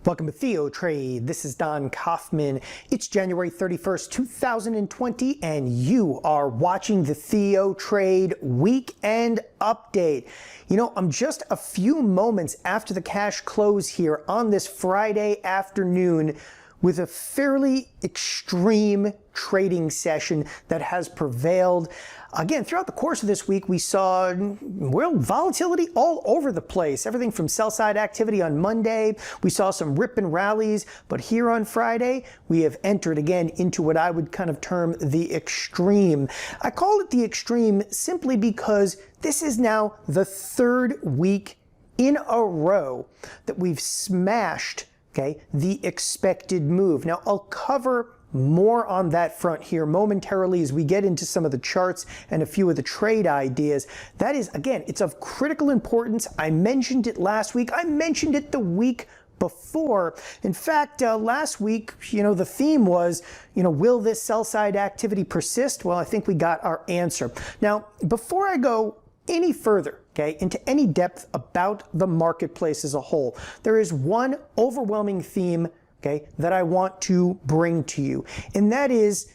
Welcome to TheoTrade. This is Don Kaufman. It's January 31st, 2020, and you are watching the TheoTrade Weekend Update. You know, I'm just a few moments after the cash close here on this Friday afternoon with a fairly extreme trading session that has prevailed. Again, throughout the course of this week, we saw, well, volatility all over the place. Everything from sell-side activity on Monday. We saw some rip and rallies. But here on Friday, we have entered again into what I would kind of term the extreme. I call it the extreme simply because this is now the third week in a row that we've smashed, okay, the expected move. Now, I'll cover more on that front here momentarily as we get into some of the charts and a few of the trade ideas. That is, again, it's of critical importance. I mentioned it last week. I mentioned it the week before. In fact, last week, the theme was, will this sell-side activity persist? Well, I think we got our answer. Now, before I go any further, okay, into any depth about the marketplace as a whole, there is one overwhelming theme, okay, that I want to bring to you. And that is,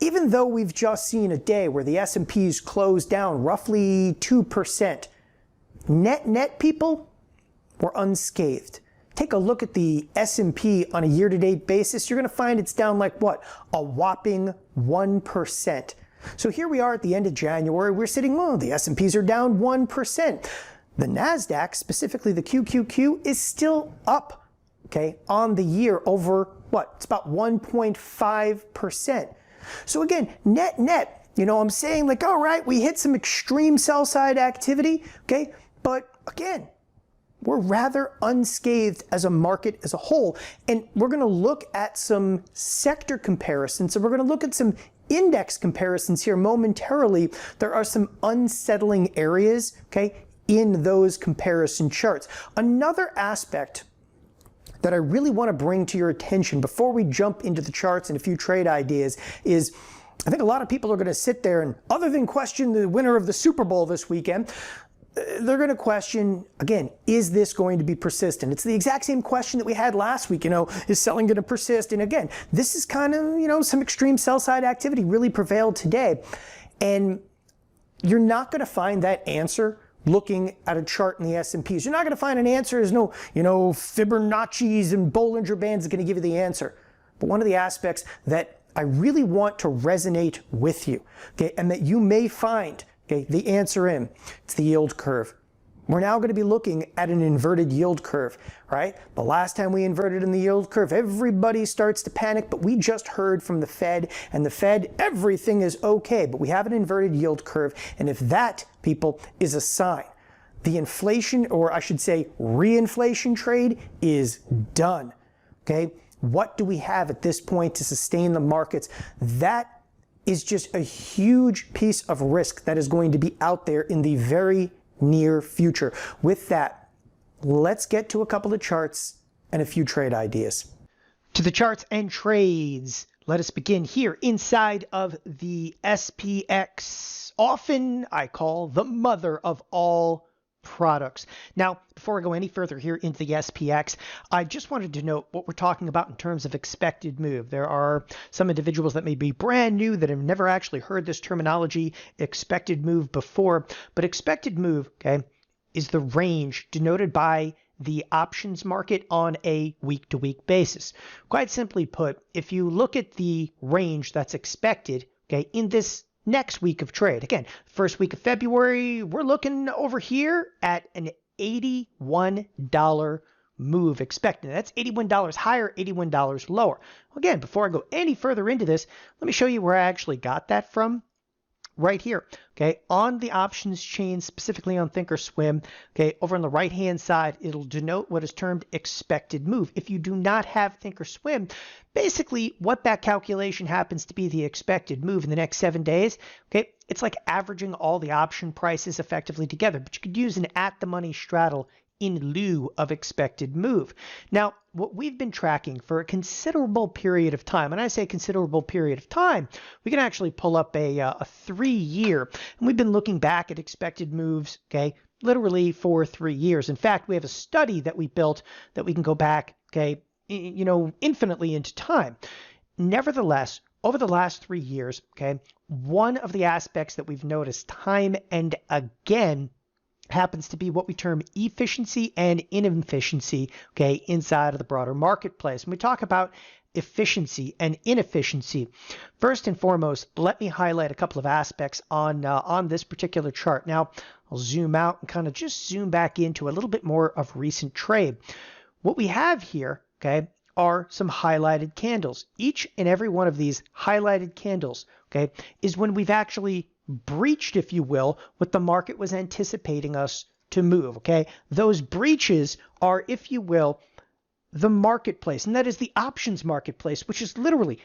even though we've just seen a day where the S&P's closed down roughly 2%, net people were unscathed. Take a look at the S&P on a year-to-date basis. You're going to find it's down like what? A whopping 1%. So here we are at the end of January. We're sitting, the S&Ps are down 1%. The Nasdaq, specifically the QQQ, is still up, okay, on the year over what? It's about 1.5%. So again, net, I'm saying like, all right, we hit some extreme sell-side activity, okay, but again, we're rather unscathed as a market as a whole. And we're going to look at some sector comparisons, and we're going to look at some index comparisons here momentarily. There are some unsettling areas, okay, in those comparison charts. Another aspect that I really want to bring to your attention before we jump into the charts and a few trade ideas is, I think a lot of people are going to sit there and, other than question the winner of the Super Bowl this weekend, they're going to question, again, is this going to be persistent? It's the exact same question that we had last week, is selling going to persist? And again, this is kind of, some extreme sell-side activity really prevailed today. And you're not going to find that answer looking at a chart in the S&Ps. You're not going to find an answer. There's no, Fibonacci's and Bollinger Bands is going to give you the answer. But one of the aspects that I really want to resonate with you, okay, and that you may find, okay, the answer in, it's the yield curve. We're now going to be looking at an inverted yield curve, right? The last time we inverted in the yield curve, everybody starts to panic, but we just heard from the Fed, and the Fed, everything is okay, but we have an inverted yield curve, and if that, people, is a sign, the inflation, or I should say reinflation trade is done, okay? What do we have at this point to sustain the markets? That is just a huge piece of risk that is going to be out there in the very near future. With that, let's get to a couple of charts and a few trade ideas. To the charts and trades, let us begin here inside of the SPX, often I call the mother of all products. Now, before I go any further here into the SPX, I just wanted to note what we're talking about in terms of expected move. There are some individuals that may be brand new that have never actually heard this terminology, expected move, before. But expected move, okay, is the range denoted by the options market on a week-to-week basis. Quite simply put, if you look at the range that's expected, okay, in this next week of trade, again, first week of February, we're looking over here at an $81 move expected. That's $81 higher, $81 lower. Again, before I go any further into this, let me show you where I actually got that from. Right here, okay, on the options chain, specifically on thinkorswim, okay, over on the right-hand side, it'll denote what is termed expected move. If you do not have thinkorswim, basically what that calculation happens to be the expected move in the next 7 days, okay, it's like averaging all the option prices effectively together, but you could use an at-the-money straddle in lieu of expected move. Now, what we've been tracking for a considerable period of time, and I say considerable period of time, we can actually pull up a 3-year, and we've been looking back at expected moves, okay, literally for 3 years. In fact, we have a study that we built that we can go back, okay, infinitely into time. Nevertheless, over the last 3 years, okay, one of the aspects that we've noticed time and again happens to be what we term efficiency and inefficiency, okay, inside of the broader marketplace. When we talk about efficiency and inefficiency, first and foremost, let me highlight a couple of aspects on this particular chart. Now, I'll zoom out and kind of just zoom back into a little bit more of recent trade. What we have here, okay, are some highlighted candles. Each and every one of these highlighted candles, okay, is when we've actually breached, if you will, what the market was anticipating us to move, okay? Those breaches are, if you will, the marketplace, and that is the options marketplace, which is literally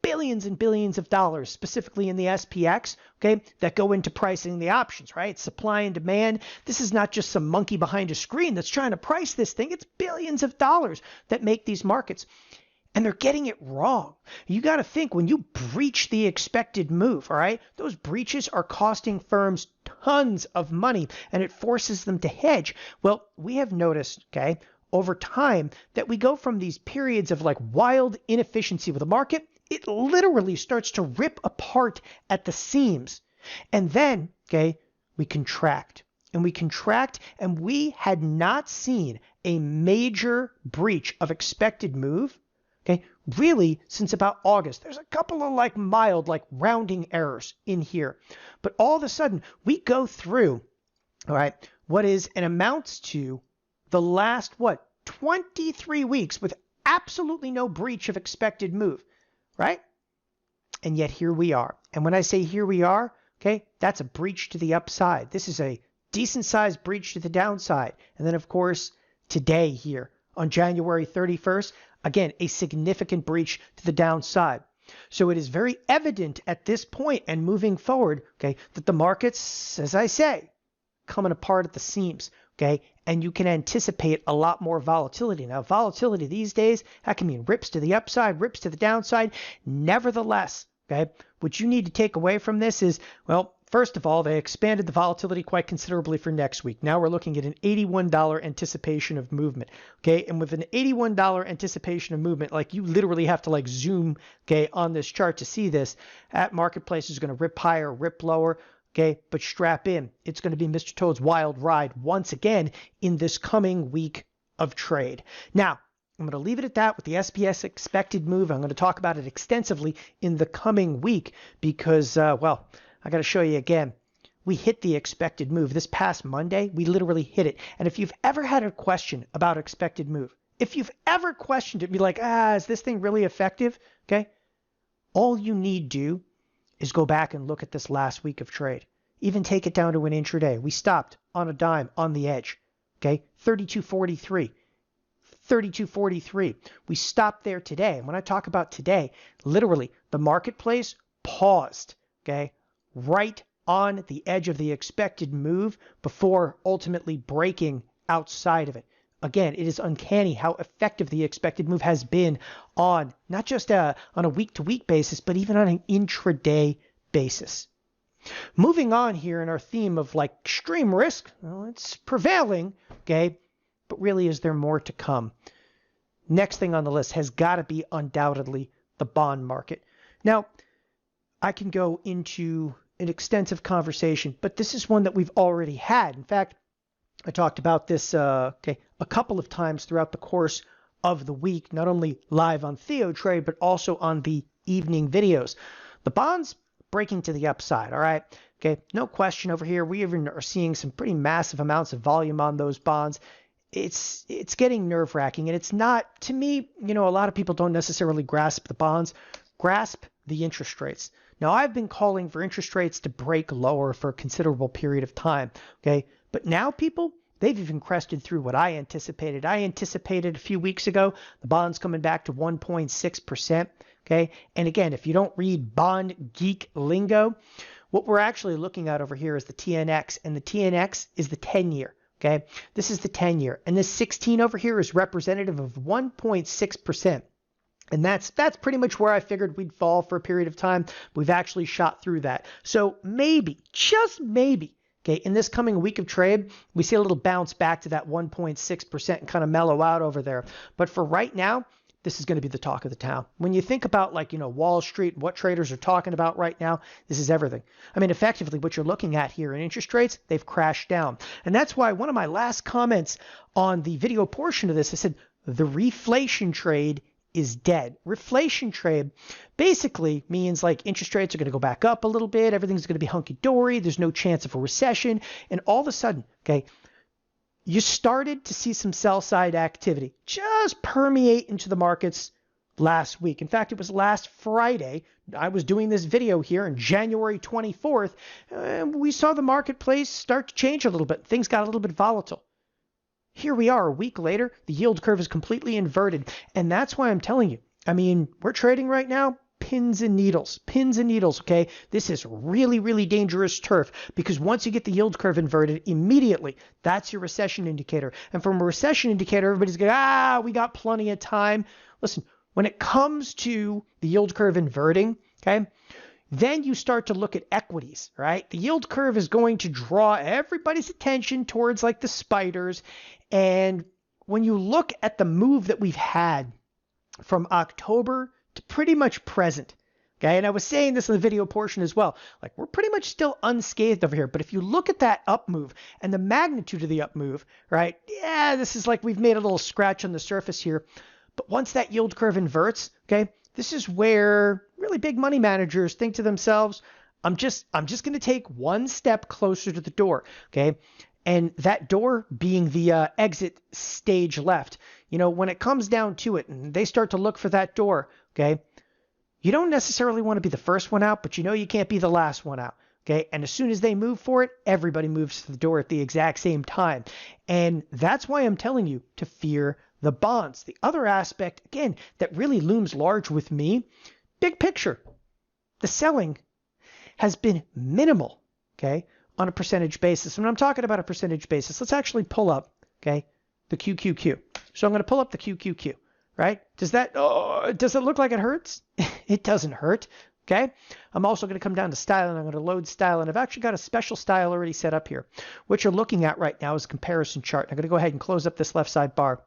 billions and billions of dollars, specifically in the SPX, okay, that go into pricing the options, right? Supply and demand. This is not just some monkey behind a screen that's trying to price this thing. It's billions of dollars that make these markets. And they're getting it wrong. You got to think, when you breach the expected move, all right, those breaches are costing firms tons of money, and it forces them to hedge. Well, we have noticed, okay, over time that we go from these periods of like wild inefficiency with the market, it literally starts to rip apart at the seams. And then, okay, we contract. And we had not seen a major breach of expected move, okay, really since about August. There's a couple of like mild, like rounding errors in here. But all of a sudden, we go through, all right, what is and amounts to the last, 23 weeks with absolutely no breach of expected move, right? And yet here we are. And when I say here we are, okay, that's a breach to the upside. This is a decent sized breach to the downside. And then, of course, today here on January 31st, again, a significant breach to the downside. So it is very evident at this point and moving forward, okay, that the markets, as I say, coming apart at the seams, okay, and you can anticipate a lot more volatility. Now, volatility these days, that can mean rips to the upside, rips to the downside. Nevertheless, okay, what you need to take away from this is, well, first of all, they expanded the volatility quite considerably for next week. Now we're looking at an $81 anticipation of movement, okay? And with an $81 anticipation of movement, like you literally have to like zoom, okay, on this chart to see this. That marketplace is going to rip higher, rip lower, okay? But strap in. It's going to be Mr. Toad's wild ride once again in this coming week of trade. Now, I'm going to leave it at that with the SPS expected move. I'm going to talk about it extensively in the coming week because, well, I got to show you again. We hit the expected move. This past Monday, we literally hit it. And if you've ever had a question about expected move, if you've ever questioned it, be like, is this thing really effective? Okay. All you need do is go back and look at this last week of trade. Even take it down to an intraday. We stopped on a dime on the edge. Okay. 32.43. 32.43. We stopped there today. And when I talk about today, literally the marketplace paused. Okay. Right on the edge of the expected move before ultimately breaking outside of it. Again, it is uncanny how effective the expected move has been on not just on a week-to-week basis, but even on an intraday basis. Moving on here in our theme of like extreme risk, well, it's prevailing, okay, but really is there more to come? Next thing on the list has got to be undoubtedly the bond market. Now, I can go into an extensive conversation, but this is one that we've already had. In fact, I talked about this a couple of times throughout the course of the week, not only live on TheoTrade, but also on the evening videos. The bonds breaking to the upside, all right? Okay, no question over here. We even are seeing some pretty massive amounts of volume on those bonds. It's getting nerve-wracking, and it's not, to me, a lot of people don't necessarily grasp the bonds, grasp the interest rates. Now, I've been calling for interest rates to break lower for a considerable period of time, okay? But now people, they've even crested through what I anticipated. I anticipated a few weeks ago the bonds coming back to 1.6%, okay? And again, if you don't read bond geek lingo, what we're actually looking at over here is the TNX, and the TNX is the 10-year, okay? This is the 10-year, and this 16 over here is representative of 1.6%. And that's pretty much where I figured we'd fall for a period of time. We've actually shot through that. So maybe, just maybe, okay, in this coming week of trade, we see a little bounce back to that 1.6% and kind of mellow out over there. But for right now, this is going to be the talk of the town. When you think about like, Wall Street, what traders are talking about right now, this is everything. I mean, effectively what you're looking at here in interest rates, they've crashed down. And that's why one of my last comments on the video portion of this, I said, the reflation trade is dead. Reflation trade basically means like interest rates are going to go back up a little bit. Everything's going to be hunky-dory. There's no chance of a recession. And all of a sudden, okay, you started to see some sell-side activity just permeate into the markets last week. In fact, it was last Friday. I was doing this video here on January 24th. We saw the marketplace start to change a little bit. Things got a little bit volatile. Here we are a week later. The yield curve is completely inverted. And that's why I'm telling you, I mean, we're trading right now pins and needles, okay? This is really, really dangerous turf because once you get the yield curve inverted, immediately, that's your recession indicator. And from a recession indicator, everybody's going, we got plenty of time. Listen, when it comes to the yield curve inverting, okay, then you start to look at equities, right? The yield curve is going to draw everybody's attention towards like the spiders. And when you look at the move that we've had from October to pretty much present, okay? And I was saying this in the video portion as well. Like we're pretty much still unscathed over here. But if you look at that up move and the magnitude of the up move, right? Yeah, this is like we've made a little scratch on the surface here. But once that yield curve inverts, okay, this is where really big money managers think to themselves, I'm just going to take one step closer to the door, okay? And that door being the exit stage left. When it comes down to it and they start to look for that door, okay, you don't necessarily want to be the first one out, but you can't be the last one out, okay? And as soon as they move for it, everybody moves to the door at the exact same time. And that's why I'm telling you to fear the bonds. The other aspect, again, that really looms large with me, big picture, the selling has been minimal, okay, on a percentage basis. When I'm talking about a percentage basis, let's actually pull up, okay, the QQQ. So I'm going to pull up the QQQ, right? Does it look like it hurts? It doesn't hurt, okay? I'm also going to come down to style and I'm going to load style. And I've actually got a special style already set up here. What you're looking at right now is a comparison chart. I'm going to go ahead and close up this left side bar.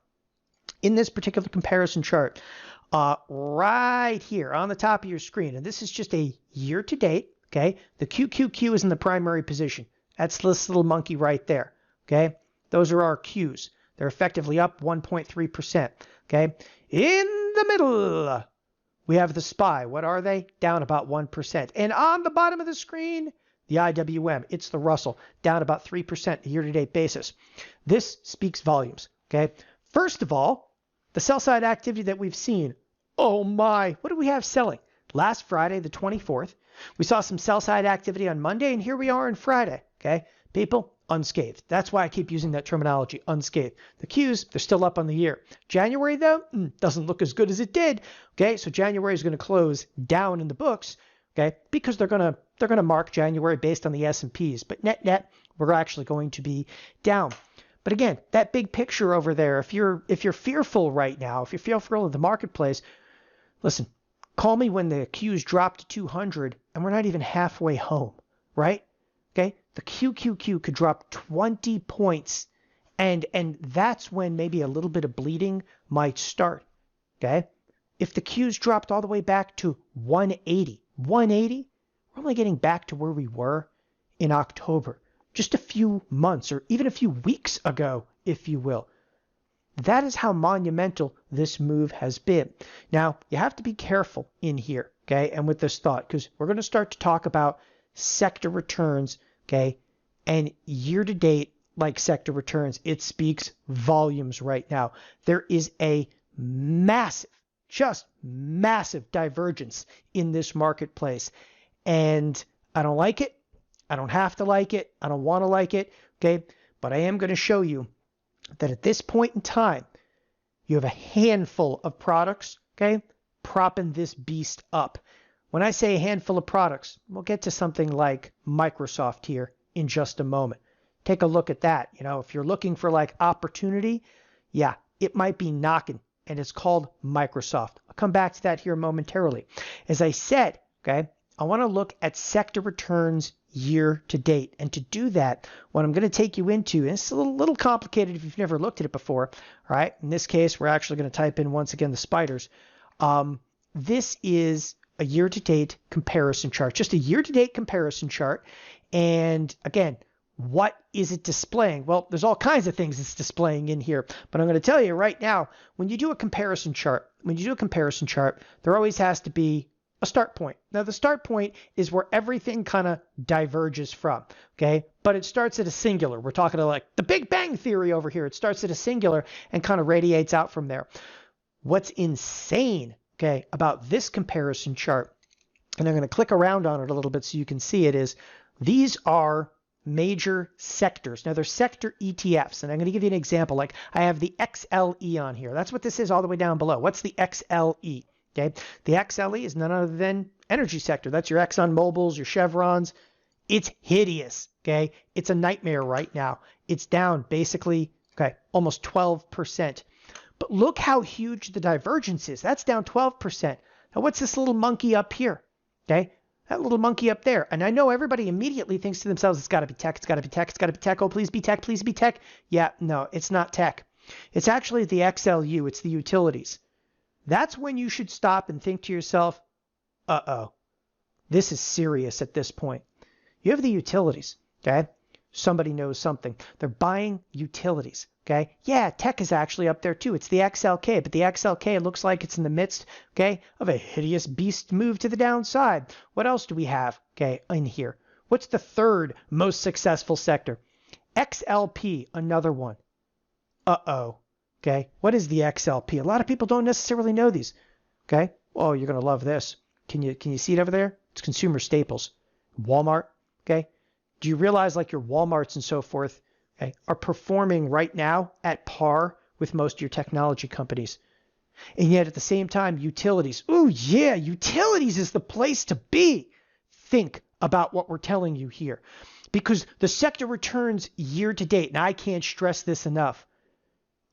In this particular comparison chart, right here on the top of your screen, and this is just a year to date, okay? The QQQ is in the primary position. That's this little monkey right there, okay? Those are our Qs. They're effectively up 1.3%, okay? In the middle, we have the SPY. What are they? Down about 1%. And on the bottom of the screen, the IWM. It's the Russell, down about 3% a year-to-date basis. This speaks volumes, okay? First of all, the sell-side activity that we've seen. Oh my, what do we have selling? Last Friday, the 24th, we saw some sell-side activity on Monday, and here we are on Friday, okay? People, unscathed. That's why I keep using that terminology, unscathed. The Qs, they're still up on the year. January, though, doesn't look as good as it did, okay? So January is going to close down in the books, okay? Because they're going to mark January based on the S&Ps. But net, we're actually going to be down. But again, that big picture over there, if you're fearful right now, if you're fearful of the marketplace, listen, call me when the Qs drop to 200 and we're not even halfway home, right? Okay? The QQQ could drop 20 points and that's when maybe a little bit of bleeding might start, okay? If the Qs dropped all the way back to 180, we're only getting back to where we were in October. Just a few months or even a few weeks ago, if you will. That is how monumental this move has been. Now, you have to be careful in here, okay, and with this thought, because we're going to start to talk about sector returns, okay, and year-to-date, like sector returns, it speaks volumes right now. There is a massive, just massive divergence in this marketplace, and I don't like it. I don't have to like it. I don't want to like it, okay? But I am going to show you that at this point in time, you have a handful of products, okay, propping this beast up. When I say a handful of products, we'll get to something like Microsoft here in just a moment. Take a look at that. If you're looking for like opportunity, yeah, it might be knocking, and it's called Microsoft. I'll come back to that here momentarily. As I said, okay, I want to look at sector returns year to date. And to do that, what I'm going to take you into, and it's a little complicated if you've never looked at it before, all right? In this case, we're actually going to type in, once again, the spiders. This is a year-to-date comparison chart, just a year-to-date comparison chart. And again, what is it displaying? Well, there's all kinds of things it's displaying in here, but I'm going to tell you right now, when you do a comparison chart, there always has to be a start point. Now, the start point is where everything kind of diverges from, okay? But it starts at a singular. We're talking like the Big Bang Theory over here. It starts at a singular and kind of radiates out from there. What's insane, okay, about this comparison chart, and I'm going to click around on it a little bit so you can see it, is these are major sectors. Now, they're sector ETFs, and I'm going to give you an example. Like I have the XLE on here. That's what this is all the way down below. What's the XLE? Okay, the XLE is none other than energy sector. That's your Exxon Mobils, your Chevrons. It's hideous. Okay, it's a nightmare right now. It's down basically, okay, almost 12%. But look how huge the divergence is. That's down 12%. Now, what's this little monkey up here? Okay, that little monkey up there. And I know everybody immediately thinks to themselves, it's got to be tech, it's got to be tech, it's got to be tech. Oh, please be tech, please be tech. Yeah, no, it's not tech. It's actually the XLU. It's the utilities. That's when you should stop and think to yourself, uh-oh, this is serious at this point. You have the utilities, okay? Somebody knows something. They're buying utilities, okay? Yeah, tech is actually up there too. It's the XLK, but the XLK looks like it's in the midst, okay, of a hideous beast move to the downside. What else do we have, okay, in here? What's the third most successful sector? XLP, another one. Uh-oh. Okay, what is the XLP? A lot of people don't necessarily know these. Okay, oh, you're gonna love this. Can you see it over there? It's consumer staples. Walmart. Okay, do you realize like your Walmarts and so forth, okay, are performing right now at par with most of your technology companies? And yet at the same time, utilities. Oh yeah, utilities is the place to be. Think about what we're telling you here, because the sector returns year to date. Now I can't stress this enough.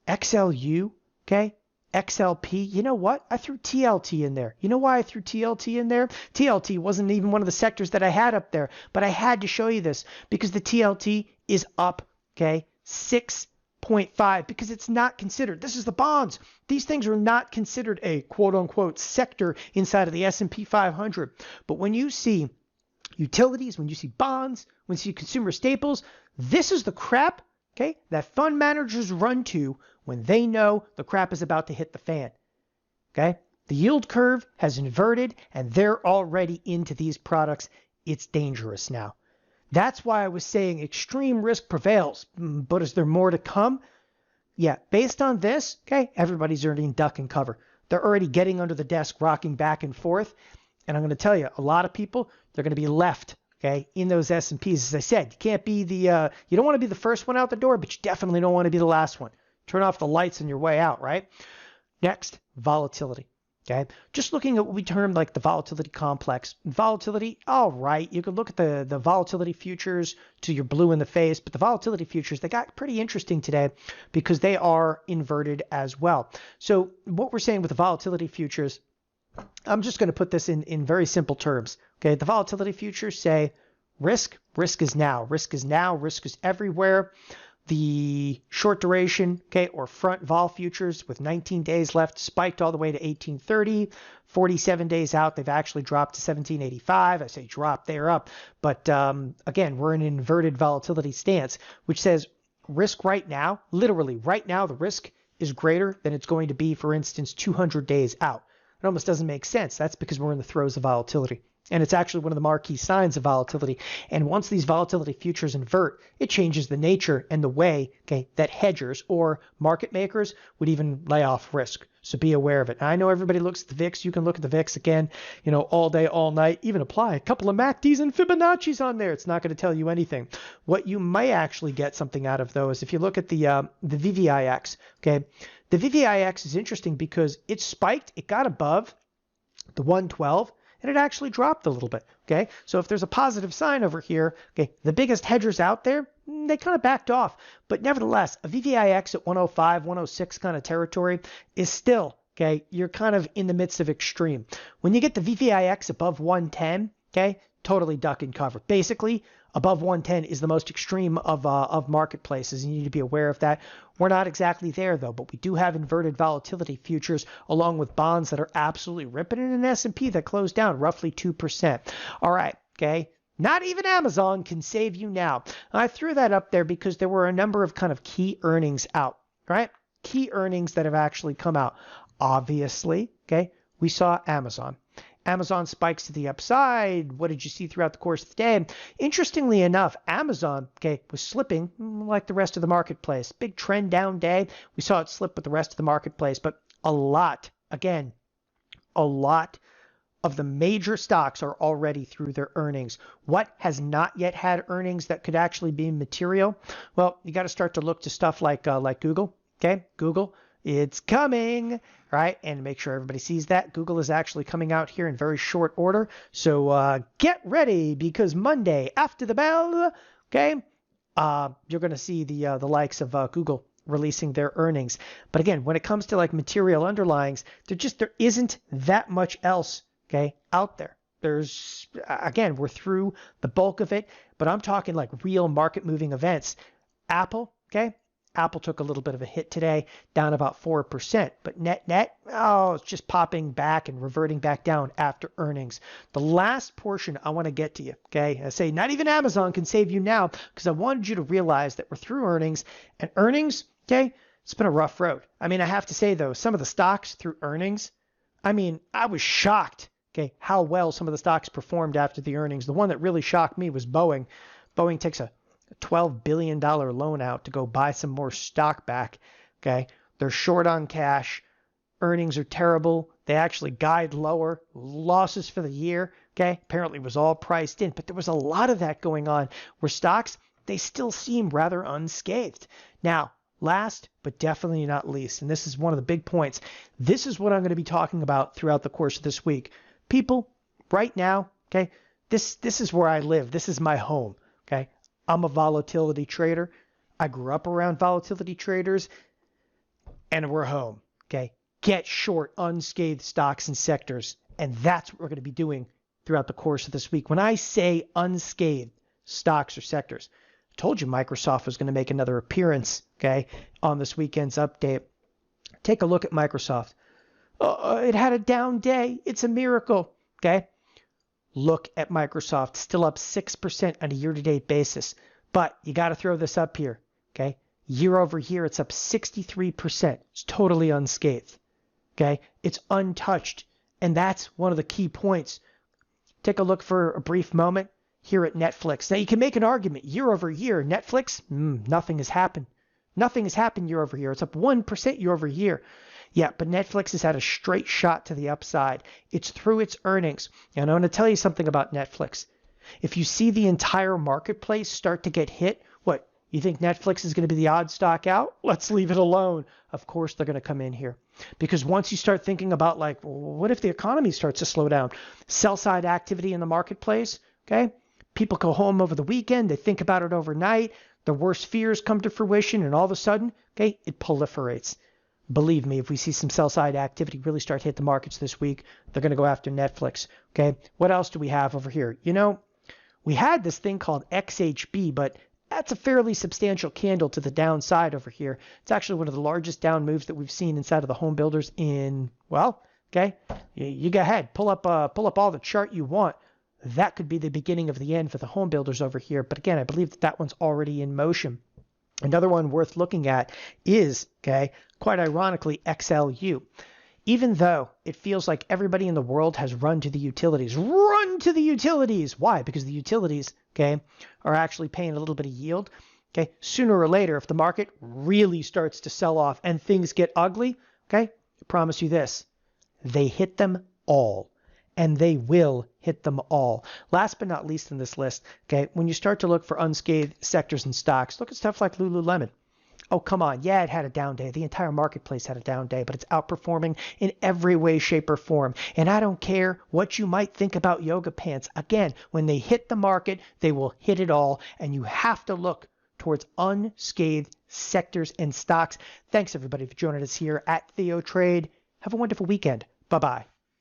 XLU, okay, XLP, you know what? I threw TLT in there. You know why I threw TLT in there? TLT wasn't even one of the sectors that I had up there, but I had to show you this because the TLT is up, okay, 6.5 because it's not considered. This is the bonds. These things are not considered a quote-unquote sector inside of the S&P 500. But when you see utilities, when you see bonds, when you see consumer staples, this is the crap, okay, that fund managers run to when they know the crap is about to hit the fan. Okay, the yield curve has inverted and they're already into these products. It's dangerous now. That's why I was saying extreme risk prevails. But is there more to come? Yeah, based on this, okay, everybody's earning duck and cover. They're already getting under the desk, rocking back and forth. And I'm going to tell you, a lot of people, they're going to be left, okay, in those S&Ps. As I said, you can't be you don't want to be the first one out the door, but you definitely don't want to be the last one. Turn off the lights on your way out, right? Next, volatility, okay? Just looking at what we term like the volatility complex. Volatility, all right, you could look at the volatility futures to your blue in the face, but the volatility futures, they got pretty interesting today because they are inverted as well. So what we're saying with the volatility futures, I'm just going to put this in very simple terms. Okay, the volatility futures say risk is now. Risk is now. Risk is everywhere. The short duration, okay, or front vol futures with 19 days left spiked all the way to 1830. 47 days out, they've actually dropped to 1785. I say drop, they're up. But again, we're in an inverted volatility stance, which says risk right now, literally right now, the risk is greater than it's going to be, for instance, 200 days out. It almost doesn't make sense. That's because we're in the throes of volatility. And it's actually one of the marquee signs of volatility. And once these volatility futures invert, it changes the nature and the way, okay, that hedgers or market makers would even lay off risk. So be aware of it. Now, I know everybody looks at the VIX. You can look at the VIX again, all day, all night, even apply a couple of MACDs and Fibonacci's on there. It's not going to tell you anything. What you may actually get something out of, though, is if you look at the VVIX, okay, the VVIX is interesting because it spiked, it got above the 112, and it actually dropped a little bit, okay? So if there's a positive sign over here, okay, the biggest hedgers out there, they kind of backed off. But nevertheless, a VVIX at 105, 106 kind of territory is still, okay, you're kind of in the midst of extreme. When you get the VVIX above 110, okay, totally duck and cover. Basically, above 110 is the most extreme of marketplaces. You need to be aware of that. We're not exactly there, though, but we do have inverted volatility futures along with bonds that are absolutely ripping in an S&P that closed down roughly 2%. All right, okay. Not even Amazon can save you now. I threw that up there because there were a number of kind of key earnings out, right? Key earnings that have actually come out. Obviously, okay, we saw Amazon. Amazon spikes to the upside. What did you see throughout the course of the day? Interestingly enough, Amazon, okay, was slipping like the rest of the marketplace. Big trend down day. We saw it slip with the rest of the marketplace, but a lot of the major stocks are already through their earnings. What has not yet had earnings that could actually be material? Well, you got to start to look to stuff like Google. Okay, Google, it's coming, right? And make sure everybody sees that. Google is actually coming out here in very short order. So get ready because Monday after the bell, okay, you're going to see the likes of Google releasing their earnings. But again, when it comes to like material underlyings, there isn't that much else, okay, out there. There's, again, we're through the bulk of it, but I'm talking like real market moving events. Apple, okay, Apple took a little bit of a hit today, down about 4%, but net, it's just popping back and reverting back down after earnings. The last portion I want to get to you, okay? I say not even Amazon can save you now because I wanted you to realize that we're through earnings, and earnings, okay, it's been a rough road. I mean, I have to say though, some of the stocks through earnings, I mean, I was shocked, okay, how well some of the stocks performed after the earnings. The one that really shocked me was Boeing. Boeing takes a $12 billion loan out to go buy some more stock back. Okay. They're short on cash. Earnings are terrible. They actually guide lower. Losses for the year. Okay. Apparently it was all priced in, but there was a lot of that going on where stocks, they still seem rather unscathed. Now, last but definitely not least, and this is one of the big points, this is what I'm going to be talking about throughout the course of this week. People, right now, okay, this is where I live. This is my home. Okay. I'm a volatility trader. I grew up around volatility traders, and we're home. Okay. Get short unscathed stocks and sectors. And that's what we're going to be doing throughout the course of this week. When I say unscathed stocks or sectors, I told you Microsoft was going to make another appearance, okay, on this weekend's update. Take a look at Microsoft. It had a down day. It's a miracle. Okay. Look at Microsoft, still up 6% on a year-to-date basis. But you got to throw this up here, okay? Year over year, it's up 63%. It's totally unscathed, okay? It's untouched, and that's one of the key points. Take a look for a brief moment here at Netflix. Now, you can make an argument. Year over year, Netflix, nothing has happened. Nothing has happened year over year. It's up 1% year over year. Yeah, but Netflix has had a straight shot to the upside. It's through its earnings. And I want to tell you something about Netflix. If you see the entire marketplace start to get hit, what, you think Netflix is going to be the odd stock out? Let's leave it alone. Of course they're going to come in here. Because once you start thinking about like, well, what if the economy starts to slow down? Sell-side activity in the marketplace, okay? People go home over the weekend. They think about it overnight. The worst fears come to fruition, and all of a sudden, okay, it proliferates. Believe me, if we see some sell-side activity really start to hit the markets this week, they're going to go after Netflix. Okay, what else do we have over here? You know, we had this thing called XHB, but that's a fairly substantial candle to the downside over here. It's actually one of the largest down moves that we've seen inside of the home builders in, well, okay, you go ahead, pull up all the chart you want. That could be the beginning of the end for the home builders over here. But again, I believe that one's already in motion. Another one worth looking at is, okay, quite ironically, XLU. Even though it feels like everybody in the world has run to the utilities. Run to the utilities! Why? Because the utilities, okay, are actually paying a little bit of yield. Okay, sooner or later, if the market really starts to sell off and things get ugly, okay, I promise you this, they hit them all. And they will hit them all. Last but not least in this list, okay, when you start to look for unscathed sectors and stocks, look at stuff like Lululemon. Oh, come on. Yeah, it had a down day. The entire marketplace had a down day, but it's outperforming in every way, shape, or form. And I don't care what you might think about yoga pants. Again, when they hit the market, they will hit it all. And you have to look towards unscathed sectors and stocks. Thanks, everybody, for joining us here at TheoTrade. Have a wonderful weekend. Bye-bye.